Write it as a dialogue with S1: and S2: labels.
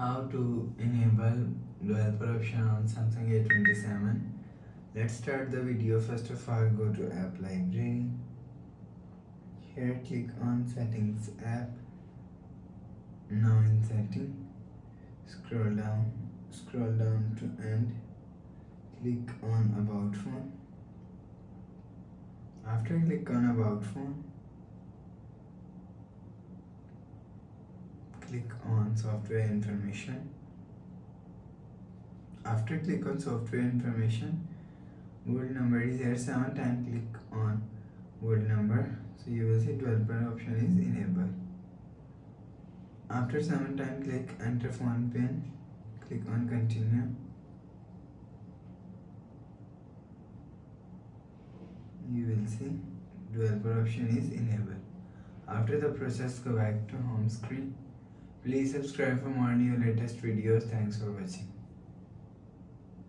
S1: How to enable developer option on Samsung A27. Let's start the video. First of all, go to app library. Here click on settings app. Now in setting, scroll down to end. Click on about phone. After click on about phone, click on software information. After click on software information, world number is here 7 times. Click on world number, so you will see developer option is enabled. After 7 times, click enter phone pin. Click on continue. You will see developer option is enabled. After the process, go back to home screen. Please subscribe for more new latest videos. Thanks for watching.